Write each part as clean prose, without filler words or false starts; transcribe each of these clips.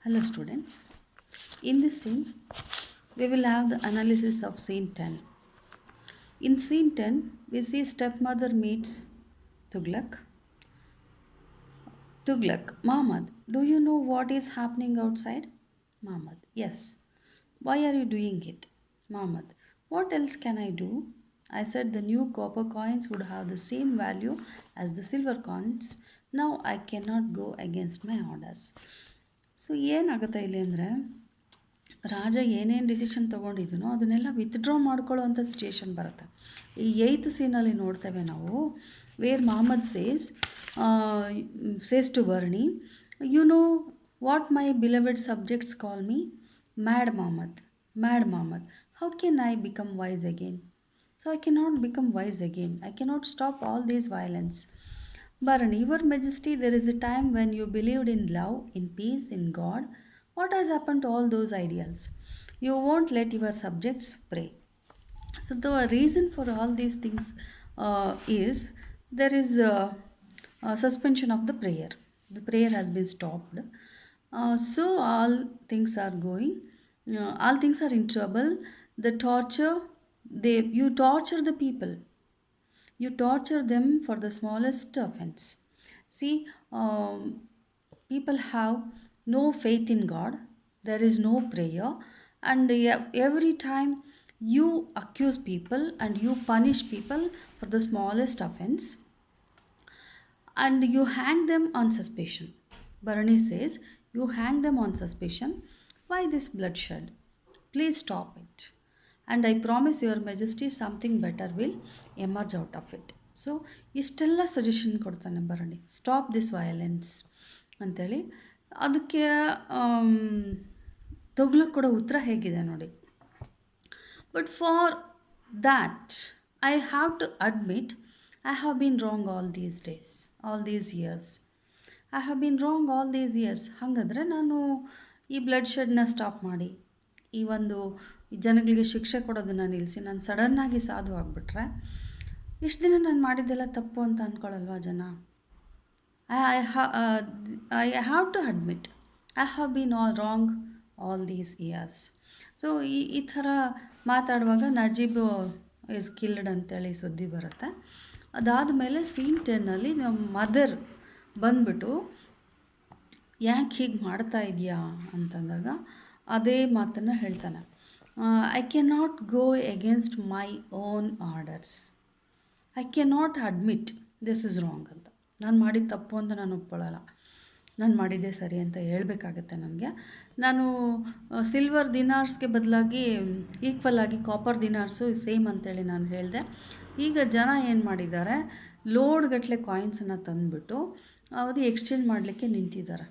Hello students. In this scene, we will have the analysis of scene 10. In scene 10, we see stepmother meets Tughlaq. Tughlaq, Muhammad, do you know what is happening outside? Muhammad, yes. Why are you doing it? Muhammad, what else can I do? I said the new copper coins would have the same value as the silver coins. Now I cannot go against my orders. So ಏನಾಗುತ್ತೆ ಇಲ್ಲಿ ಅಂದರೆ ರಾಜ ಏನೇನು decision ತೊಗೊಂಡಿದ್ದೀನೋ ಅದನ್ನೆಲ್ಲ withdraw ಮಾಡ್ಕೊಳ್ಳೋ ಅಂಥ situation ಬರುತ್ತೆ. ಈ eighth ಸೀನಲ್ಲಿ ನೋಡ್ತೇವೆ ನಾವು, where Muhammad says to Barani, you know what my beloved subjects call me mad Muhammad, how can I become wise again? So I cannot become wise again. I cannot stop all this violence. Bharani, Your Majesty, there is a time when you believed in love, in peace, in God. What has happened to all those ideals? You won't let your subjects pray. So the reason for all these things is there is a suspension of the prayer. The prayer has been stopped. So all things are in trouble. The torture, you torture the people. You torture them for the smallest offense. See, people have no faith in God. There is no prayer, and every time you accuse people and you punish people for the smallest offense, and you hang them on suspicion. Bharani says, you hang them on suspicion. Why this bloodshed? Please stop it. And I promise your majesty something better will emerge out of it. So ಇಷ್ಟೆಲ್ಲ suggestion ಕೊಡ್ತಾನೆ ಭರಣಿ, stop this violence ಅಂಥೇಳಿ. ಅದಕ್ಕೆ ತೊಗ್ಲಕ್ಕೆ ಕೊಡೋ ಉತ್ತರ ಹೇಗಿದೆ ನೋಡಿ. But for that I have to admit I have been wrong all these days, all these years. I have been wrong all these years. ಹಾಗಾದರೆ ನಾನು ಈ ಬ್ಲಡ್ ಶೆಡ್ನ ಸ್ಟಾಪ್ ಮಾಡಿ, ಈ ಒಂದು ಜನಗಳಿಗೆ ಶಿಕ್ಷೆ ಕೊಡೋದನ್ನು ನಿಲ್ಲಿಸಿ ನಾನು ಸಡನ್ನಾಗಿ ಸಾಧು ಆಗಿಬಿಟ್ರೆ ಇಷ್ಟು ದಿನ ನಾನು ಮಾಡಿದ್ದೆಲ್ಲ ತಪ್ಪು ಅಂತ ಅಂದ್ಕೊಳ್ಳಲ್ವಾ ಜನ? I have to admit I have been wrong all these years. So ಈ ಥರ ಮಾತಾಡುವಾಗ ನಜೀಬ್ ಇಸ್ ಕಿಲ್ಡ್ ಅಂತೇಳಿ ಸುದ್ದಿ ಬರುತ್ತೆ. ಅದಾದಮೇಲೆ ಸೀನ್ 10ನಲ್ಲಿ ನಮ್ಮ ಮದರ್ ಬಂದ್ಬಿಟ್ಟು ಯಾಕೆ ಹೀಗೆ ಮಾಡ್ತಾ ಇದೆಯಾ ಅಂತಂದಾಗ ಅದೇ ಮಾತನ್ನು ಹೇಳ್ತಾನೆ. I can not go against my own orders. I can not admit this is wrong ಅಂತ. ನಾನು ಮಾಡಿದ ತಪ್ಪು ಅಂತ ನಾನು ಒಪ್ಕೊಳ್ಳಲ್ಲ, ನಾನು ಮಾಡಿದ್ದೇ ಸರಿ ಅಂತ ಹೇಳಬೇಕಾಗತ್ತೆ ನನಗೆ. ನಾನು ಸಿಲ್ವರ್ ದಿನಾರ್ಸ್ಗೆ ಬದಲಾಗಿ ಈಕ್ವಲ್ ಆಗಿ ಕಾಪರ್ ದಿನಾರ್ಸು ಸೇಮ್ ಅಂತೇಳಿ ನಾನು ಹೇಳಿದೆ. ಈಗ ಜನ ಏನು ಮಾಡಿದ್ದಾರೆ, ಲೋಡ್ಗಟ್ಟಲೆ ಕಾಯಿನ್ಸನ್ನು ತಂದುಬಿಟ್ಟು ಅದು ಎಕ್ಸ್ಚೇಂಜ್ ಮಾಡಲಿಕ್ಕೆ ನಿಂತಿದ್ದಾರೆ.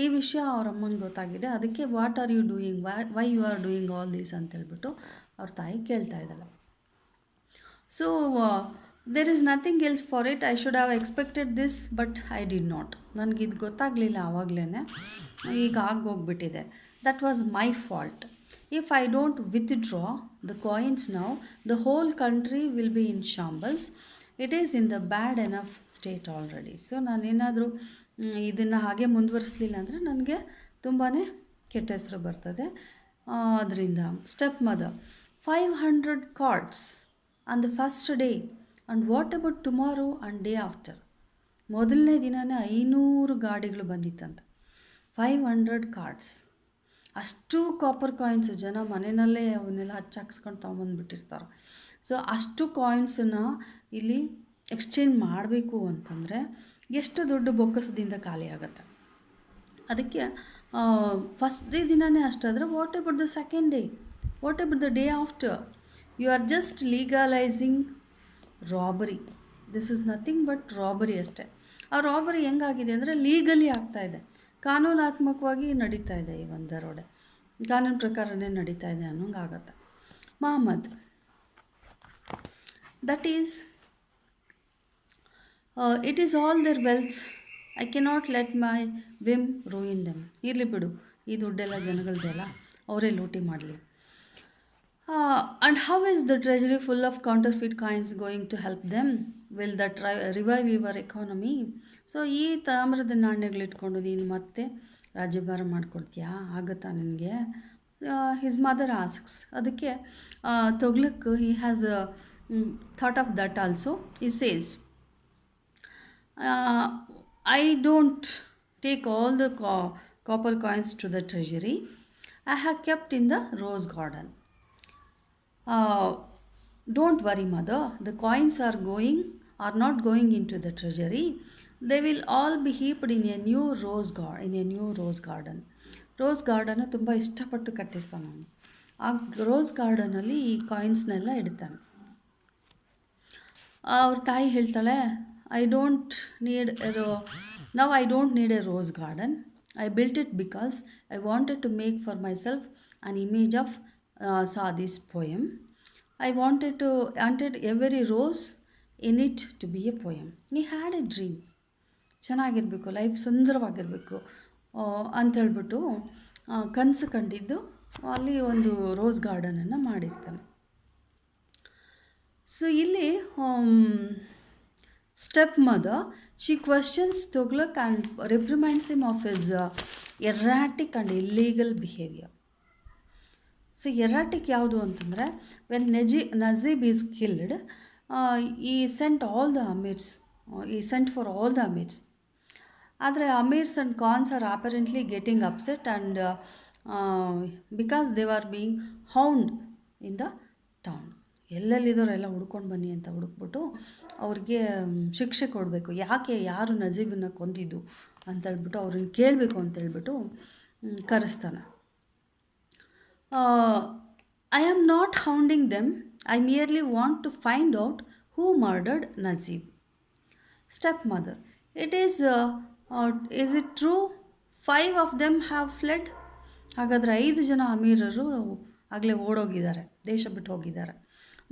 ಈ ವಿಷಯ ಅವ್ರ ಅಮ್ಮನಿಗೆ ಗೊತ್ತಾಗಿದೆ. ಅದಕ್ಕೆ what are you doing, why you are doing all these ಅಂತೇಳ್ಬಿಟ್ಟು ಅವ್ರ ತಾಯಿ ಕೇಳ್ತಾ ಇದ್ದಾಳೆ. So there is nothing else for it. I should have expected this but I did not. ನನಗಿದು ಗೊತ್ತಾಗಲಿಲ್ಲ ಆವಾಗಲೇ, ಈಗ ಆಗೋಗ್ಬಿಟ್ಟಿದೆ. That was my fault. If I don't withdraw the coins now, the whole country will be in shambles. It is in the bad enough state already. So ನಾನೇನಾದರೂ ಇದನ್ನು ಹಾಗೆ ಮುಂದುವರಿಸಲಿಲ್ಲ ಅಂದರೆ ನನಗೆ ತುಂಬಾ ಕೆಟ್ಟ ಹೆಸರು ಬರ್ತದೆ. ಅದರಿಂದ step mother, 500 cards on the first day, and what about tomorrow and day after. ಮೊದಲನೇ ದಿನವೇ 500 ಗಾಡಿಗಳು ಬಂದಿತ್ತಂತೆ. 500 ಕಾರ್ಡ್ಸ್, ಅಷ್ಟು ಕಾಪರ್ ಕಾಯಿನ್ಸ್. ಜನ ಮನೆಯಲ್ಲೇ ಅವನ್ನೆಲ್ಲ ಹಚ್ಚಾಕ್ಸ್ಕೊಂಡು ತೊಗೊಂಬಂದ್ಬಿಟ್ಟಿರ್ತಾರೆ. ಸೊ ಅಷ್ಟು ಕಾಯಿನ್ಸನ್ನು ಇಲ್ಲಿ ಎಕ್ಸ್ಚೇಂಜ್ ಮಾಡಬೇಕು ಅಂತಂದರೆ ಎಷ್ಟು ದೊಡ್ಡ ಬೊಕ್ಕಸದಿಂದ ಖಾಲಿ ಆಗುತ್ತೆ. ಅದಕ್ಕೆ ಫಸ್ಟ್ ದಿನವೇ ಅಷ್ಟಾದರೆ what about the second day, what about the day after? You are just legalising robbery. This is nothing but robbery ಅಷ್ಟೇ. ಆ ರಾಬರಿ ಹೆಂಗಾಗಿದೆ ಅಂದರೆ ಲೀಗಲಿ ಆಗ್ತಾಯಿದೆ, ಕಾನೂನಾತ್ಮಕವಾಗಿ ನಡೀತಾ ಇದೆ. ಈ ಒಂದು ದರೋಡೆ ಕಾನೂನು ಪ್ರಕಾರನೇ ನಡೀತಾ ಇದೆ ಅನ್ನೋಂಗೆ ಆಗುತ್ತೆ. Muhammad, that is it is all their wealth. I cannot let my whim ruin them. ಇರಲಿ ಬಿಡು, ಈ ದುಡ್ಡೆಲ್ಲ ಜನಗಳದ್ದೆಲ್ಲ, ಅವರೇ ಲೂಟಿ ಮಾಡಲಿ. And how is the treasury full of counterfeit coins going to help them? Will that revive your economy? So ಈ ತಾಮ್ರದ ನಾಣ್ಯಗಳಿಟ್ಕೊಂಡು ನೀನು ಮತ್ತೆ ರಾಜ್ಯಭಾರ ಮಾಡಿಕೊಡ್ತೀಯಾ, ಆಗುತ್ತಾ ನಿನಗೆ? His mother asks. ಅದಕ್ಕೆ Tughlaq he has thought of that also. He says, I don't take all the copper coins to the treasury. I have kept in the rose garden. Uh, don't worry, mother. The coins are not going into the treasury. They will all be heaped in a new rose garden. Rose ಗಾರ್ಡನ್ನು ತುಂಬ ಇಷ್ಟಪಟ್ಟು ಕಟ್ಟಿರ್ತಾನೆ ಅವನು. ಆ rose ಗಾರ್ಡನಲ್ಲಿ ಈ ಕಾಯಿನ್ಸ್ನೆಲ್ಲ ಇಡ್ತಾನೆ. ಅವ್ರ ತಾಯಿ ಹೇಳ್ತಾಳೆ, I don't need a rose garden. I built it because I wanted to make for myself an image of this poem. I wanted every rose in it to be a poem. ನೀ had a dream. ಚೆನ್ನಾಗಿರಬೇಕು, life ಸುಂದರವಾಗಿರಬೇಕು ಅಂಥೇಳ್ಬಿಟ್ಟು ಕನಸು ಕಂಡಿದ್ದು ಅಲ್ಲಿ ಒಂದು rose ಗಾರ್ಡನನ್ನು ಮಾಡಿರ್ತಾನೆ. So ಇಲ್ಲಿ stepmother, she questions Tughlaq and reprimands him of his erratic and illegal behaviour. So erratic ಯಾವುದು ಅಂತಂದರೆ, when Najeeb is killed, he sent for all the amirs. ಆದರೆ amirs and khans are apparently getting upset and because they are being hound in the town. ಎಲ್ಲೆಲ್ಲಿದ್ದವರೆಲ್ಲ ಹುಡ್ಕೊಂಡು ಬನ್ನಿ ಅಂತ ಹುಡುಕ್ಬಿಟ್ಟು ಅವ್ರಿಗೆ ಶಿಕ್ಷೆ ಕೊಡಬೇಕು. ಯಾರು ನಜೀಬನ್ನ ಕೊಂದಿದ್ದು ಅಂತೇಳ್ಬಿಟ್ಟು ಅವ್ರನ್ನ ಕೇಳಬೇಕು ಅಂತೇಳ್ಬಿಟ್ಟು ಕರೆಸ್ತಾನೆ. I am not hounding them. I merely want to find out who murdered Najeeb. Stepmother, is it true 5 of them have fled? ಹಾಗಾದರೆ 5 ಜನ ಅಮೀರರು ಆಗಲೇ ಓಡೋಗಿದ್ದಾರೆ, ದೇಶ ಬಿಟ್ಟು ಹೋಗಿದ್ದಾರೆ.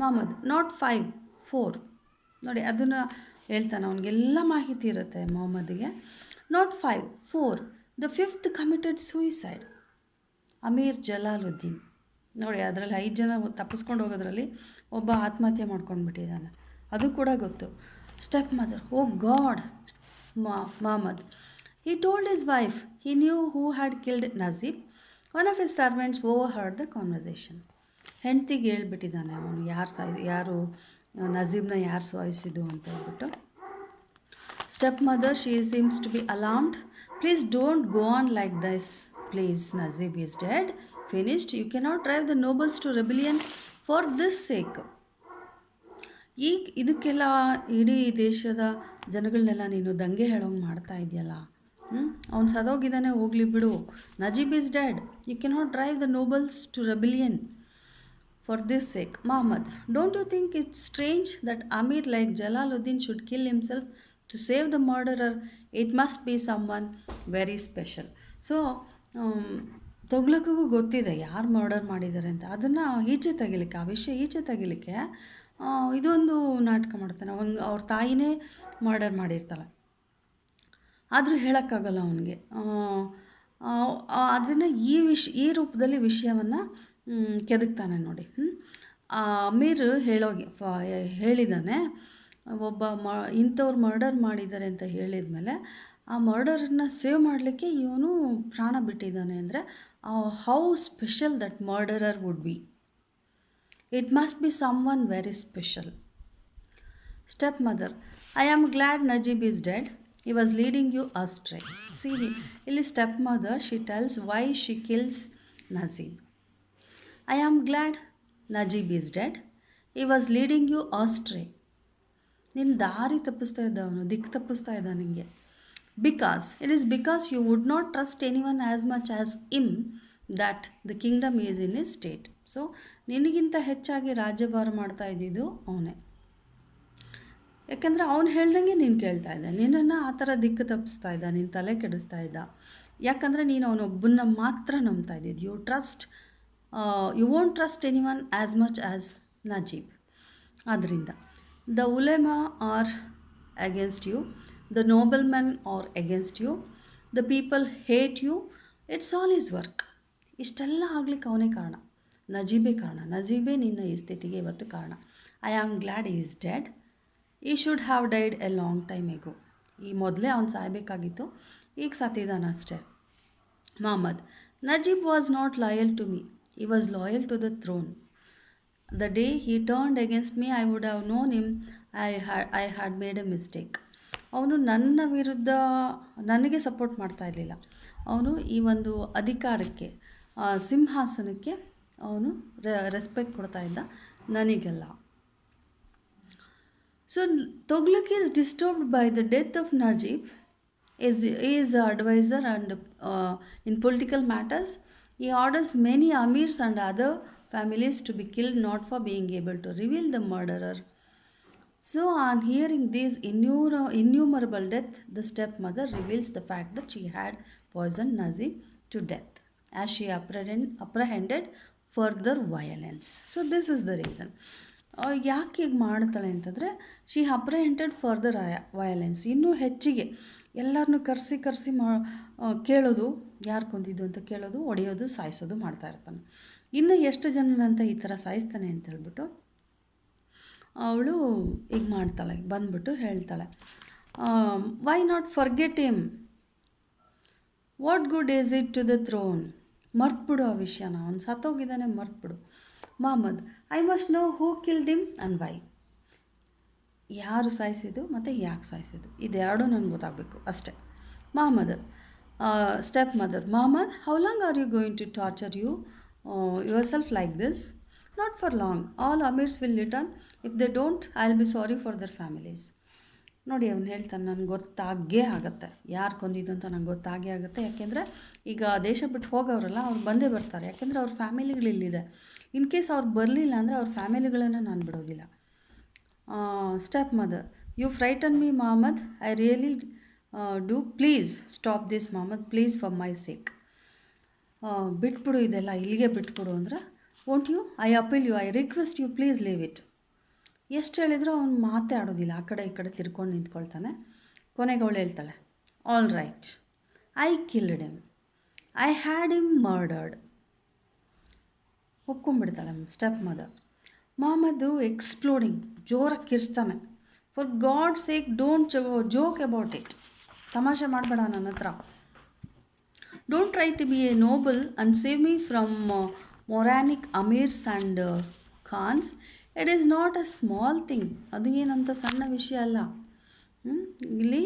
ಮೊಹಮ್ಮದ್, ನಾಟ್ 5, 4. ನೋಡಿ, ಅದನ್ನು ಹೇಳ್ತಾನೆ. ಅವನಿಗೆಲ್ಲ ಮಾಹಿತಿ ಇರುತ್ತೆ ಮೊಹಮ್ಮದ್ಗೆ. Not 5, 4. The 5th committed suicide. Amir Jalaluddin. ನೋಡಿ, ಅದರಲ್ಲಿ 5 ಜನ ತಪ್ಪಿಸ್ಕೊಂಡು ಹೋಗೋದ್ರಲ್ಲಿ ಒಬ್ಬ ಆತ್ಮಹತ್ಯೆ ಮಾಡ್ಕೊಂಡ್ಬಿಟ್ಟಿದ್ದಾನೆ, ಅದು ಕೂಡ ಗೊತ್ತು. Stepmother, oh god. Muhammad, he told his wife he knew who had killed Nazib. One of his servants overheard the conversation. ಹೆಂಡ್ತಿಗೆ ಹೇಳ್ಬಿಟ್ಟಿದ್ದಾನೆ ಅವನು ಯಾರು ನಜೀಬ್ನ ಯಾರು ಸಾಯಿಸಿದ್ದು ಅಂತ ಹೇಳ್ಬಿಟ್ಟು. Stepmother, she seems to be alarmed. Please don't go on like this please. Najeeb is dead, finished. You cannot drive the nobles to rebellion for this sake. ಇದಕ್ಕೆಲ್ಲ ಇಡೀ ದೇಶದ ಜನಗಳನ್ನೆಲ್ಲ ನೀನು ದಂಗೆ ಹೇಳೋಂಗೆ ಮಾಡ್ತಾ ಇದೆಯಲ್ಲ. ಅವ್ನು ಸದೋಗಿದ್ದಾನೆ, ಹೋಗಲಿ ಬಿಡು. Najeeb is dead, you cannot drive the nobles to rebellion for this sake. Mohammad, don't you think it's strange that Amir like Jalaluddin should kill himself to save the murderer? It must be someone very special. So ತೊಗ್ಲಕ್ಕಿಗೂ ಗೊತ್ತಿದೆ ಯಾರು murder ಮಾಡಿದ್ದಾರೆ ಅಂತ. ಅದನ್ನು ಈಚೆ ತೆಗಿಲಿಕ್ಕೆ, ಆ ವಿಷಯ ಈಚೆ ತೆಗಿಲಿಕ್ಕೆ ಇದೊಂದು ನಾಟಕ ಮಾಡ್ತಾನೆ. ಅವ್ರ ತಾಯಿನೇ ಮರ್ಡರ್ ಮಾಡಿರ್ತಾಳೆ, ಆದರೂ ಹೇಳೋಕ್ಕಾಗಲ್ಲ ಅವನಿಗೆ. ಅದನ್ನು ಈ ರೂಪದಲ್ಲಿ ವಿಷಯವನ್ನು ಕೆದಕ್ತಾನೆ ನೋಡಿ. ಅಮೀರ್ ಹೇಳಿದ್ದಾನೆ, ಒಬ್ಬ ಇಂಥವ್ರು ಮರ್ಡರ್ ಮಾಡಿದ್ದಾರೆ ಅಂತ ಹೇಳಿದ ಮೇಲೆ ಆ ಮರ್ಡರನ್ನು ಸೇವ್ ಮಾಡಲಿಕ್ಕೆ ಇವನು ಪ್ರಾಣ ಬಿಟ್ಟಿದ್ದಾನೆ ಅಂದರೆ how special that murderer would be. It must be someone very special. Stepmother, I am glad Najib is dead. He was leading you astray. See, ಇಲ್ಲಿ stepmother, she tells why she kills Najib. I am glad Najib is dead. He was leading you astray. ನಿನ್ನ ದಾರಿ ತಪ್ಪಿಸ್ತಾ ಇದ್ದ ಅವನು, ದಿಕ್ಕು ತಪ್ಪಿಸ್ತಾ ಇದ್ದ ನಿನಗೆ. It is because you would not trust anyone as much as him that the kingdom is in his state. So ನಿನಗಿಂತ ಹೆಚ್ಚಾಗಿ ರಾಜ್ಯಭಾರ ಮಾಡ್ತಾ ಇದ್ದಿದ್ದು ಅವನೇ. ಯಾಕೆಂದರೆ ಅವನು ಹೇಳ್ದಂಗೆ ನೀನು ಕೇಳ್ತಾ ಇದ್ದ, ನಿನ್ನನ್ನು ಆ ಥರ ದಿಕ್ಕು ತಪ್ಪಿಸ್ತಾ ಇದ್ದ, ನಿನ್ನ ತಲೆ ಕೆಡಿಸ್ತಾ ಇದ್ದ. ಯಾಕಂದರೆ ನೀನು ಅವನೊಬ್ಬನ್ನ ಮಾತ್ರ ನಂಬ್ತಾ ಇದ್ದಿದ್ದು. You won't trust anyone as much as Najeeb. ಆದ್ದರಿಂದ the ulema are against you, the noble men are against you, the people hate you. It's all his work. ಇಷ್ಟೆಲ್ಲ ಆಗ್ಲಿಕ್ಕೆ ಅವನೇ ಕಾರಣ, ನಜೀಬೇ ನಿನ್ನ ಈ ಸ್ಥಿತಿಗೆ ಇವತ್ತು ಕಾರಣ. I am glad he's dead. He should have died a long time ago. ಈ ಮೊದಲೇ ಅವ್ನು ಸಾಯಬೇಕಾಗಿತ್ತು, ಈಗ ಸತ್ತಿದ್ದಾನೆ ಅಷ್ಟೇ. Muhammad, Najib was not loyal to me. He was loyal to the throne. The day he turned against me, I would have known him. I had made a mistake. ಅವನು ನನ್ನ ವಿರುದ್ಧ ನನಗೆ support ಮಾಡ್ತಾ ಇರಲಿಲ್ಲ. ಅವನು ಈ ಒಂದು ಅಧಿಕಾರಕ್ಕೆ, ಸಿಂಹಾಸನಕ್ಕೆ ಅವನು ರೆಸ್ಪೆಕ್ಟ್ ಕೊಡ್ತಾ ಇದ್ದ, ನನಗೆಲ್ಲ. So Tughlaq is disturbed by the death of Najib. Is an advisor and in political matters. He orders many amirs and other families to be killed not for being able to reveal the murderer. So on hearing these innumerable deaths, the stepmother reveals the fact that she had poisoned Najib to death as she apprehended further violence. So this is the reason. ಯಾಕೆ ಹೀಗೆ ಮಾಡ್ತಾಳೆ ಅಂತಂದರೆ, she ಅಪ್ರೆಹೆಂಟೆಡ್ further violence, ಇನ್ನೂ ಹೆಚ್ಚಿಗೆ ಎಲ್ಲರನ್ನೂ ಕರೆಸಿ ಕೇಳೋದು, ಯಾರು ಕೊಂದಿದ್ದು ಅಂತ ಕೇಳೋದು, ಹೊಡೆಯೋದು, ಸಾಯಿಸೋದು ಮಾಡ್ತಾ ಇರ್ತಾನೆ. ಇನ್ನು ಎಷ್ಟು ಜನನಂತ ಈ ಥರ ಸಾಯಿಸ್ತಾನೆ ಅಂತ ಹೇಳ್ಬಿಟ್ಟು ಅವಳು ಈಗ ಮಾಡ್ತಾಳೆ, ಬಂದ್ಬಿಟ್ಟು ಹೇಳ್ತಾಳೆ, why not forget him, what good is it to the throne. ಮರ್ತ್ಬಿಡು ಆ ವಿಷಯನ, ಅವ್ನು ಸತ್ತೋಗಿದ್ದಾನೆ, ಮರ್ತ್ಬಿಡು. Mohammad, I must know who killed him and why. ಯಾರು ಸಾಯಿಸಿದ್ದು ಮತ್ತು ಯಾಕೆ ಸಾಯಿಸಿದ್ದು, ಇದೆರಡೂ ನನಗೆ ಗೊತ್ತಾಗಬೇಕು ಅಷ್ಟೇ. Mohammad, stepmother, Mohammad, how long are you going to torture yourself like this? Not for long. All amirs will return. If they don't, I will be sorry for there families. ನೋಡಿ, ಅವನು ಹೇಳ್ತಾನೆ, ನನಗೆ ಗೊತ್ತಾಗೇ ಆಗುತ್ತೆ ಯಾರು ಕೊಂದಿದ್ದು ಅಂತ, ನಂಗೆ ಗೊತ್ತಾಗೇ ಆಗುತ್ತೆ. ಯಾಕೆಂದರೆ ಈಗ ದೇಶ ಬಿಟ್ಟು ಹೋಗೋರಲ್ಲ, ಅವ್ರು ಬಂದೇ ಬರ್ತಾರೆ. ಯಾಕೆಂದರೆ ಅವ್ರ ಫ್ಯಾಮಿಲಿಗಳಿಲ್ಲಿದೆ. ಇನ್ ಕೇಸ್ ಅವ್ರು ಬರಲಿಲ್ಲ ಅಂದರೆ ಅವ್ರ ಫ್ಯಾಮಿಲಿಗಳನ್ನು ನಾನು ಬಿಡೋದಿಲ್ಲ. Stepmother, you frighten me Muhammad, I really do. Please stop this Muhammad, please for my sake. ಬಿಟ್ಬಿಡು ಇದೆಲ್ಲ, ಇಲ್ಲಿಗೆ ಬಿಟ್ಬಿಡು ಅಂದರೆ, won't you, I appeal you, I request you, please leave it. ಎಷ್ಟು ಹೇಳಿದರೂ ಅವ್ನು ಮಾತೇ ಆಡೋದಿಲ್ಲ, ಆ ಕಡೆ ಈ ಕಡೆ ತಿರ್ಕೊಂಡು ನಿಂತ್ಕೊಳ್ತಾನೆ. ಕೊನೆಗೆ ಅವಳು ಹೇಳ್ತಾಳೆ, all right, I killed him, I had him murdered. ಒಪ್ಕೊಂಡ್ಬಿಡ್ತಾಳೆ ಸ್ಟೆಪ್ ಮದರ್. ಮೊಹಮ್ಮದು ಎಕ್ಸ್ಪ್ಲೋಡಿಂಗ್, ಜೋರಾಗಿ ಕಿರ್ಸ್ತಾನೆ. For God sake don't joke about it. ತಮಾಷೆ ಮಾಡಬೇಡ ನನ್ನ ಹತ್ರ. Don't try to be a noble and save me from moronic amirs and khans. It is not a small thing. ಅದು ಏನಂತ ಸಣ್ಣ ವಿಷಯ ಅಲ್ಲ. ಇಲ್ಲಿ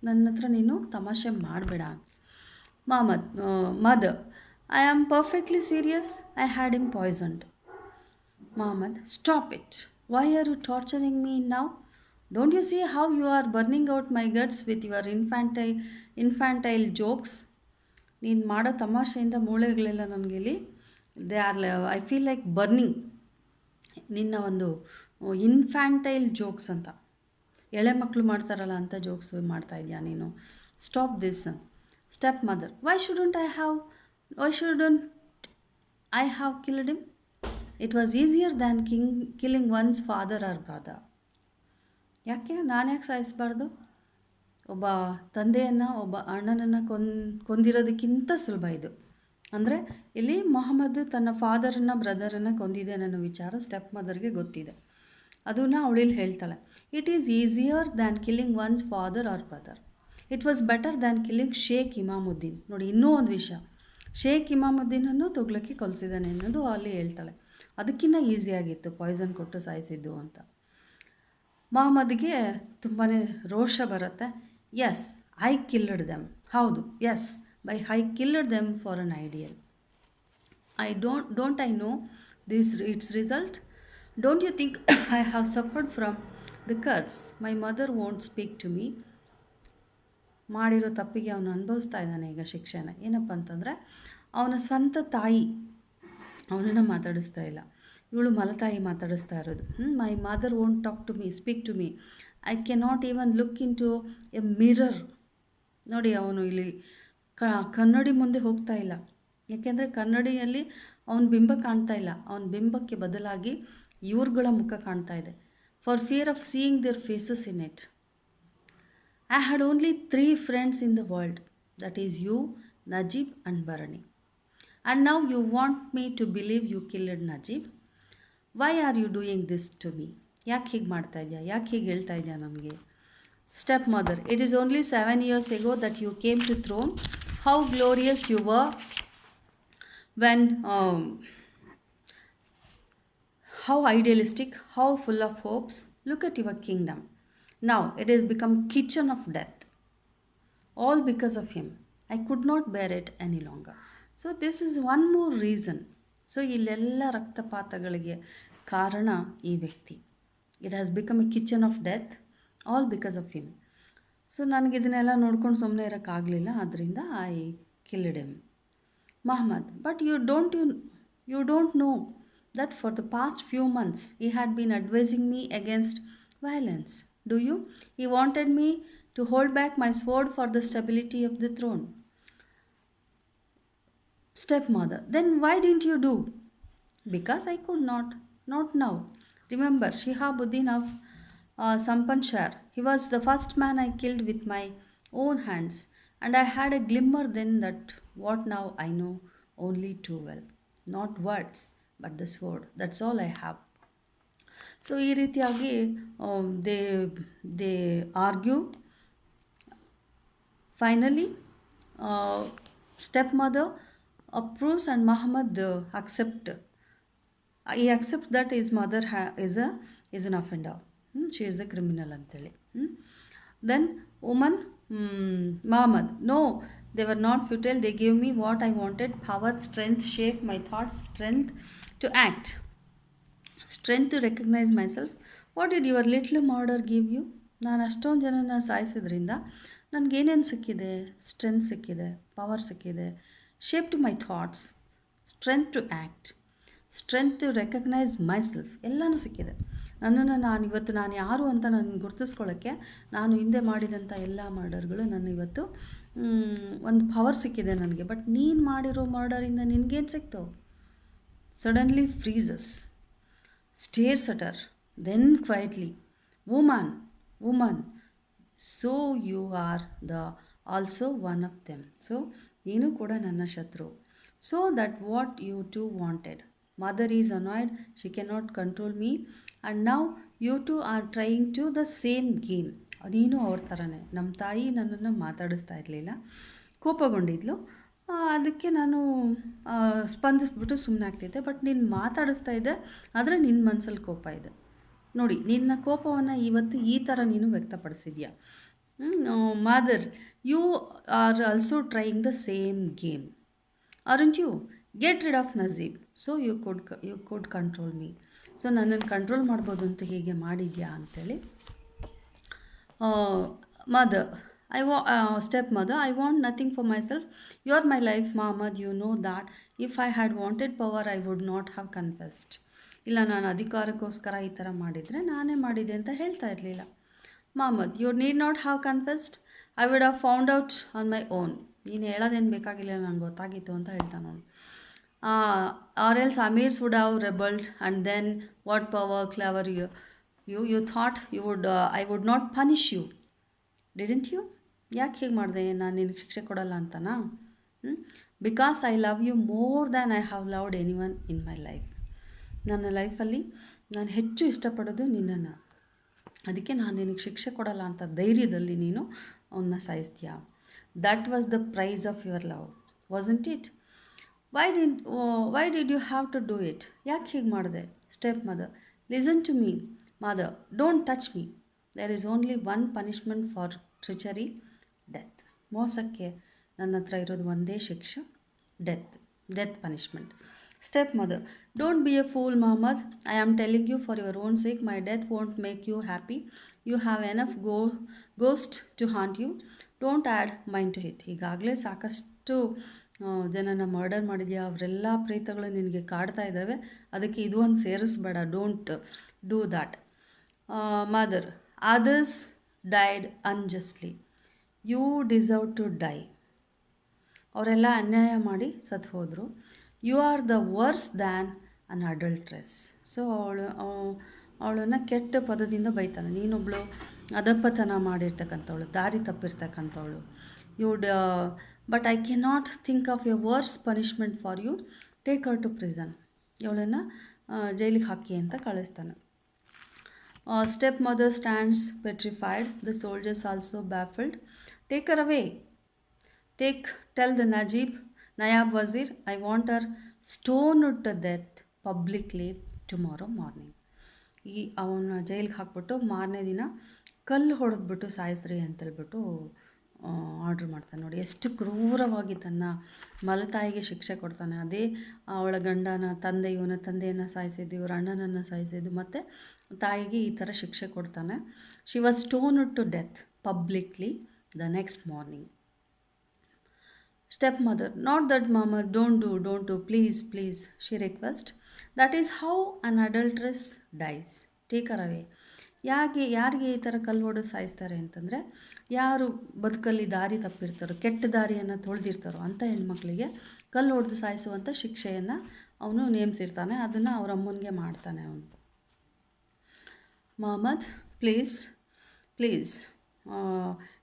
ನನ್ನ ಹತ್ರ ನೀನು ತಮಾಷೆ ಮಾಡಬೇಡ. Mother, I am perfectly serious. I had him poisoned. Mohammed, stop it. Why are you torturing me now? Don't you see how you are burning out my guts with your infantile jokes? ನೀನು ಮಾಡೋ ತಮಾಷೆಯಿಂದ ಮೂಳೆಗಳೆಲ್ಲ ನನಗಿಲ್ಲಿ I feel like burning. ನಿನ್ನ ಒಂದು ಇನ್ಫ್ಯಾಂಟೈಲ್ jokes ಅಂತ, ಎಳೆ ಮಕ್ಕಳು ಮಾಡ್ತಾರಲ್ಲ ಅಂಥ jokes ಮಾಡ್ತಾ ಇದೆಯಾ ನೀನು. Stop this. Stepmother, why shouldn't I have killed him? It was easier than killing one's father or brother. ಯಾಕೆ ನಾನು ಯಾಕೆ ಸಾಯಿಸಬಾರ್ದು? ಒಬ್ಬ ತಂದೆಯನ್ನು, ಒಬ್ಬ ಅಣ್ಣನನ್ನು ಕೊಂದಿರೋದಕ್ಕಿಂತ ಸುಲಭ ಇದು. ಅಂದರೆ ಇಲ್ಲಿ ಮೊಹಮ್ಮದ್ ತನ್ನ ಫಾದರನ್ನು, ಬ್ರದರನ್ನು ಕೊಂದಿದೆ ಅನ್ನೋ ವಿಚಾರ ಸ್ಟೆಪ್ ಮದರ್ಗೆ ಗೊತ್ತಿದೆ. ಅದನ್ನು ಅವಳಿಲ್ಲಿ ಹೇಳ್ತಾಳೆ. It is easier than killing one's father or brother. It was better than killing Sheikh Imamuddin. ನೋಡಿ, ಇನ್ನೂ ಒಂದು ವಿಷಯ, ಶೇಖ್ ಇಮಾಮುದ್ದೀನನ್ನು ತುಗ್ಲಕಿ ಕೊಲಿಸಿದ್ದಾನೆ ಅನ್ನೋದು ಅಲ್ಲಿ ಹೇಳ್ತಾಳೆ. ಅದಕ್ಕಿಂತ ಈಸಿಯಾಗಿತ್ತು ಪಾಯ್ಸನ್ ಕೊಟ್ಟು ಸಾಯಿಸಿದ್ದು ಅಂತ. ಮೊಹಮ್ಮದ್ಗೆ ತುಂಬಾ ರೋಷ ಬರುತ್ತೆ. Yes, I killed them. ಹೌದು, yes, I killed them for an ideal. Don't I know its result? Don't you think I have suffered from the curse? My mother won't speak to me. ಮಾಡಿರೋ ತಪ್ಪಿಗೆ ಅವನು ಅನುಭವಿಸ್ತಾ ಇದ್ದಾನೆ ಈಗ ಶಿಕ್ಷೆನ. ಏನಪ್ಪ ಅಂತಂದರೆ, ಅವನ ಸ್ವಂತ ತಾಯಿ ಅವನನ್ನು ಮಾತಾಡಿಸ್ತಾ ಇಲ್ಲ, ಇವಳು ಮಲತಾಯಿ ಮಾತಾಡಿಸ್ತಾ ಇರೋದು. My mother won't talk to me, speak to me. I cannot even look into a mirror. ನೋಡಿ, ಅವನು ಇಲ್ಲಿ ಕನ್ನಡಿ ಮುಂದೆ ಹೋಗ್ತಾ ಇಲ್ಲ. ಯಾಕೆಂದರೆ ಕನ್ನಡಿಯಲ್ಲಿ ಅವನ ಬಿಂಬ ಕಾಣ್ತಾ ಇಲ್ಲ, ಅವನ ಬಿಂಬಕ್ಕೆ ಬದಲಾಗಿ ಇವ್ರುಗಳ ಮುಖ ಕಾಣ್ತಾ ಇದೆ. For fear of seeing their faces in it. I had only 3 friends in the world, that is you, Najib and Bharani. And now you want me to believe you killed Najib? Why are you doing this to me? ಯಾಕೆ ಹೀಗೆ ಮಾಡ್ತಾ ಇದೆಯಾ, ಯಾಕೆ ಹೀಗೆ ಹೇಳ್ತಾ ಇದೆಯಾ ನನಗೆ? Step mother, it is only 7 years ago that you came to throne. how glorious you were when how idealistic, how full of hopes. Look at your kingdom. Now it has become kitchen of death. All because of him. I could not bear it any longer. So this is one more reason. So ಇಲ್ಲೆಲ್ಲ ರಕ್ತಪಾತಗಳಿಗೆ ಕಾರಣ ಈ ವ್ಯಕ್ತಿ. It has become A kitchen of death all because of him. So ನನಗೆ ಇದನ್ನೆಲ್ಲ ನೋಡ್ಕೊಂಡು ಸುಮ್ಮನೆ ಇರೋಕ್ಕಾಗಲಿಲ್ಲ, ಆದ್ದರಿಂದ I killed him. Muhammad, but you don't know that for the past few months he had been advising me against violence. Do you? He wanted me to hold back my sword for the stability of the throne. Stepmother, then why didn't you do? Because I could not. Not now. Remember Shihabuddin of Sampanshar. He was the first man I killed with my own hands, and I had a glimmer then that what now I know only too well. Not words, but the sword. That's all I have. So ಈ ರೀತಿಯಾಗಿ they argue. Finally, stepmother approves and Muhammad accepts. He accepts that his mother is an offender. She is a criminal anteli. Then woman, Muhammad, no, they were not futile. They gave me what I wanted: power, strength, shape my thoughts, strength to act, strength to recognize myself. What did your little murder give you? ನಾನು ಅಷ್ಟೊಂದು ಜನನ ಸಾಯಿಸಿದ್ರಿಂದ ನನಗೇನೇನು ಸಿಕ್ಕಿದೆ? Strength ಸಿಕ್ಕಿದೆ, power ಸಿಕ್ಕಿದೆ, shape to my thoughts, strength to act, strength to recognise myself, ಎಲ್ಲನೂ ಸಿಕ್ಕಿದೆ. ನನ್ನನ್ನು ನಾನು ಯಾರು ಅಂತ ನಾನು ಗುರ್ತಿಸ್ಕೊಳ್ಳೋಕ್ಕೆ ನಾನು ಹಿಂದೆ ಮಾಡಿದಂಥ ಎಲ್ಲ ಮರ್ಡರ್ಗಳು ನನ್ನ ಇವತ್ತು ಒಂದು ಪವರ್ ಸಿಕ್ಕಿದೆ ನನಗೆ. ಬಟ್ ನೀನು ಮಾಡಿರೋ ಮರ್ಡರಿಂದ ನಿನಗೇನು ಸಿಕ್ತು? Suddenly freezes, stares at her, then quietly, woman, so you are the also one of them. So ನೀನು ಕೂಡ ನನ್ನ ಶತ್ರು. So that what you two wanted. Mother is annoyed, she cannot control me, and now you two are trying to the same game. ನೀನು ಅವ್ರ ಥರನೇ. ನಮ್ಮ ತಾಯಿ ನನ್ನನ್ನು ಮಾತಾಡಿಸ್ತಾ ಇರಲಿಲ್ಲ, ಕೋಪಗೊಂಡಿದ್ಲು. ಅದಕ್ಕೆ ನಾನು ಸ್ಪಂದಿಸ್ಬಿಟ್ಟು ಸುಮ್ಮನೆ ಆಗ್ತಿದ್ದೆ. ಬಟ್ ನೀನು ಮಾತಾಡಿಸ್ತಾ ಇದ್ದೆ, ಆದರೆ ನಿನ್ನ ಮನಸ್ಸಲ್ಲಿ ಕೋಪ ಇದೆ. ನೋಡಿ, ನಿನ್ನ ಕೋಪವನ್ನು ಇವತ್ತು ಈ ಥರ ನೀನು ವ್ಯಕ್ತಪಡಿಸಿದ್ಯಾ. Mother, you are also trying the same game, aren't you? Get rid of Najeeb, so you could control me. So ನನ್ನನ್ನು ಕಂಟ್ರೋಲ್ ಮಾಡ್ಬೋದು ಅಂತ ಹೀಗೆ ಮಾಡಿದ್ಯಾ ಅಂಥೇಳಿ. Mother, stepmother, I want nothing for myself. You are my life, Muhammad. You know that. If I had wanted power, I would not have confessed. ಇಲ್ಲ, ನಾನು ಅಧಿಕಾರಕ್ಕೋಸ್ಕರ ಈ ಥರ ಮಾಡಿದರೆ ನಾನೇ ಮಾಡಿದೆ ಅಂತ ಹೇಳ್ತಾ ಇರಲಿಲ್ಲ. Muhammad, you need not have confessed. I would have found out on my own. ನೀನು ಹೇಳೋದೇನು ಬೇಕಾಗಿಲ್ಲ, ನನಗೆ ಗೊತ್ತಾಗಿತ್ತು ಅಂತ ಹೇಳ್ತಾನೆ ಅವನು. Or else Amirs would have rebelled, and then what power, clever you thought you would, I would not punish you. Didn't you? ಯಾಕೆ ಹೀಗೆ ಮಾಡಿದೆ? ನಾನು ನಿನಗೆ ಶಿಕ್ಷೆ ಕೊಡಲ್ಲ ಅಂತನಾ? Because I love you more than I have loved anyone in my life. ನನ್ನ ಲೈಫಲ್ಲಿ ನಾನು ಹೆಚ್ಚು ಇಷ್ಟಪಡೋದು ನಿನ್ನನ್ನು. ಅದಕ್ಕೆ ನಾನು ನಿನಗೆ ಶಿಕ್ಷೆ ಕೊಡಲ್ಲ ಅಂತ ಧೈರ್ಯದಲ್ಲಿ ನೀನು ಅವನ್ನ ಸಾಯಿಸ್ತೀಯಾ. That was the price of your love, wasn't it? Why did you have to do it? ಯಾಕೆ ಹೀಗೆ ಮಾಡಿದೆ? Stepmother, listen to me. Mother, don't touch me. There is only one punishment for treachery, death. ಮೋಸಕ್ಕೆ ನನ್ನ ಹತ್ರ ಇರೋದು ಒಂದೇ ಶಿಕ್ಷೆ, death punishment. Stepmother, don't be a fool Muhammad. I am telling you for your own sake, my death won't make you happy. You have enough ghost to haunt you. Don't add mine to it. ಈಗಾಗಲೇ ಸಾಕಷ್ಟು ಜನನ murder ಮಾಡಿದ್ಯಾ, ಅವರೆಲ್ಲ ಪ್ರೇತಗಳು ನಿನಗೆ ಕಾಡ್ತಾ ಇದ್ದಾವೆ, ಅದಕ್ಕೆ ಇದು ಒಂದು ಸೇರಿಸ್ಬೇಡ. Don't do that. Mother, others died unjustly. You deserve to die. ಅವರೆಲ್ಲ ಅನ್ಯಾಯ ಮಾಡಿ ಸತ್ತು ಹೋದರು. You are the worse than an adulteress. So ಅವಳನ್ನು ಕೆಟ್ಟ ಪದದಿಂದ ಬೈತಾನೆ. ನೀನೊಬ್ಬಳು ಅಧಪತನ ಮಾಡಿರ್ತಕ್ಕಂಥವಳು, ದಾರಿ ತಪ್ಪಿರ್ತಕ್ಕಂಥವಳು. But I can not think of a worse punishment for you. Take her to prison. ಇವಳನ್ನು ಜೈಲಿಗೆ ಹಾಕಿ ಅಂತ ಕಳಿಸ್ತಾನೆ. Stepmother stands petrified. The soldiers also baffled. Take her away. Take, tell the Nayab Wazir, I want her stoned to death publicly tomorrow morning. ಈ ಅವನ ಜೈಲಿಗೆ ಹಾಕ್ಬಿಟ್ಟು ಮಾರನೇ ದಿನ ಕಲ್ಲು ಹೊಡೆದ್ಬಿಟ್ಟು ಸಾಯಿಸ್ರಿ ಅಂತೇಳ್ಬಿಟ್ಟು ಆರ್ಡ್ರ್ ಮಾಡ್ತಾನೆ. ನೋಡಿ ಎಷ್ಟು ಕ್ರೂರವಾಗಿ ತನ್ನ ಮಲತಾಯಿಗೆ ಶಿಕ್ಷೆ ಕೊಡ್ತಾನೆ. ಅದೇ ಅವಳ ಗಂಡನ ಇವನ ತಂದೆಯನ್ನು ಸಾಯಿಸಿದ್ದು, ಇವ್ರ ಅಣ್ಣನನ್ನು ಸಾಯಿಸಿದ್ದು, ಮತ್ತು ತಾಯಿಗೆ ಈ ಥರ ಶಿಕ್ಷೆ ಕೊಡ್ತಾನೆ. She was stoned to death publicly the next morning. Stepmother, not that mama, don't do, please, please, she requests. That is how an adulteress dies. Take her away. ಯಾರಿಗೆ ಈ ಥರ ಕಲ್ಲು ಹೊಡೆದು ಸಾಯಿಸ್ತಾರೆ ಅಂತಂದರೆ, ಯಾರು ಬದುಕಲ್ಲಿ ದಾರಿ ತಪ್ಪಿರ್ತಾರೋ, ಕೆಟ್ಟ ದಾರಿಯನ್ನು ತೊಳೆದಿರ್ತಾರೋ ಅಂಥ ಹೆಣ್ಮಕ್ಳಿಗೆ ಕಲ್ಲು ಹೊಡೆದು ಸಾಯಿಸುವಂಥ ಶಿಕ್ಷೆಯನ್ನು ಅವನು ನೇಮಿಸಿರ್ತಾನೆ. ಅದನ್ನು ಅವ್ರ ಅಮ್ಮನಿಗೆ ಮಾಡ್ತಾನೆ ಅವನು. Muhammad, please, please.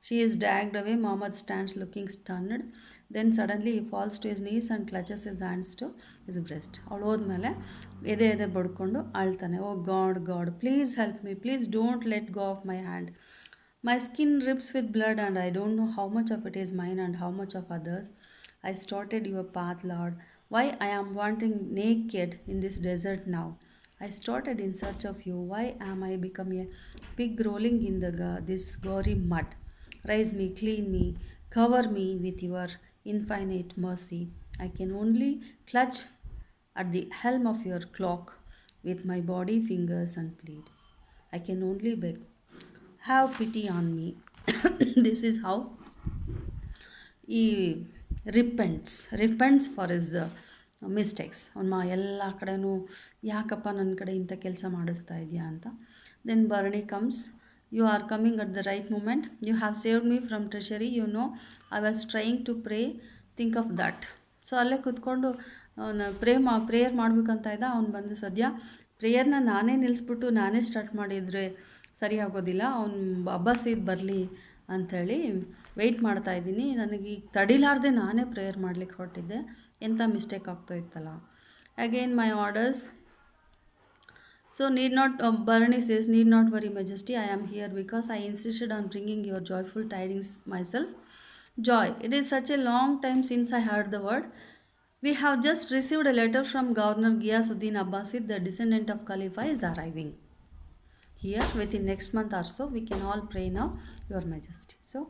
She is dragged away. Muhammad stands looking stunned. Then suddenly he falls to his knees and clutches his hands to his breast. ಅವಳು ಹೋದ್ಮೇಲೆ ಎದೆ ಬಡ್ಕೊಂಡು ಅಳ್ತಾನೆ. Oh God God, please help me, please don't let go of my hand. My skin rips with blood and I don't know how much of it is mine and how much of others. I started your path Lord. Why I am wanting naked in this desert now. I started in search of you. Why am I become a pig rolling in this gory mud? Raise me, clean me, cover me with your infinite mercy. I can only clutch at the helm of your clock with my body, fingers, and plead. I can only beg, have pity on me. This is how he repents for his mistakes. ಅವನು ಎಲ್ಲ ಕಡೆನೂ ಯಾಕಪ್ಪ ನನ್ನ ಕಡೆ ಇಂಥ ಕೆಲಸ ಮಾಡಿಸ್ತಾ ಇದೆಯಾ ಅಂತ. Then Barney comes. You are coming at the right moment. You have saved me from treachery. You know I was trying to pray. Think of that. So ಅಲ್ಲೇ ಕೂತ್ಕೊಂಡು ಅವನು ಪ್ರೇಯರ್ ಮಾಡಬೇಕಂತ ಇದ್ದ. ಅವ್ನು ಬಂದು ಸದ್ಯ ಪ್ರೇಯರ್ನ ನಾನೇ ನಿಲ್ಲಿಸ್ಬಿಟ್ಟು ನಾನೇ ಸ್ಟಾರ್ಟ್ ಮಾಡಿದರೆ ಸರಿ ಆಗೋದಿಲ್ಲ, ಅವನು ಅಬ್ಬಾಸೀದ್ ಬರಲಿ ಅಂಥೇಳಿ ವೆಯ್ಟ್ ಮಾಡ್ತಾಯಿದ್ದೀನಿ. ನನಗೆ ಈಗ ತಡಿಲಾರ್ದೆ ನಾನೇ ಪ್ರೇಯರ್ ಮಾಡಲಿಕ್ಕೆ ಹೊರಟಿದ್ದೆ. ಎಂಥ ಮಿಸ್ಟೇಕ್ ಆಗ್ತಾ ಇತ್ತಲ್ಲ. Again my orders. So need not, Bharani says, need not worry majesty, I am here because I insisted on bringing your joyful tidings myself. Joy, it is such a long time since I heard the word. We have just received a letter from Governor Ghiyasuddin Abbasid, the descendant of Khalifa is arriving here within next month or so. We can all pray now, your majesty. So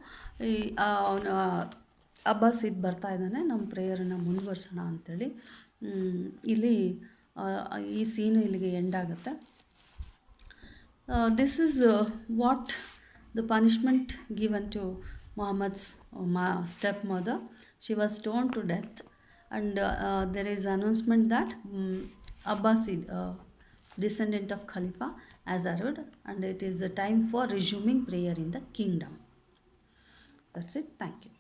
ಅಬ್ಬಾಸಿದ್ ಬರ್ತಾ ಇದ್ದಾನೆ, ನಮ್ಮ ಪ್ರೇಯರನ್ನು ಮುಂದುವರ್ಸೋಣ ಅಂಥೇಳಿ ಇಲ್ಲಿ ಈ ಸೀನು ಇಲ್ಲಿಗೆ end ಆಗುತ್ತೆ. This is what the punishment given to Muhammad's stepmother. She was stoned to death, and there is announcement that Abbasid, descendant of Khalifa, has arrived, and it is the time for resuming prayer in the kingdom. That's it. Thank you.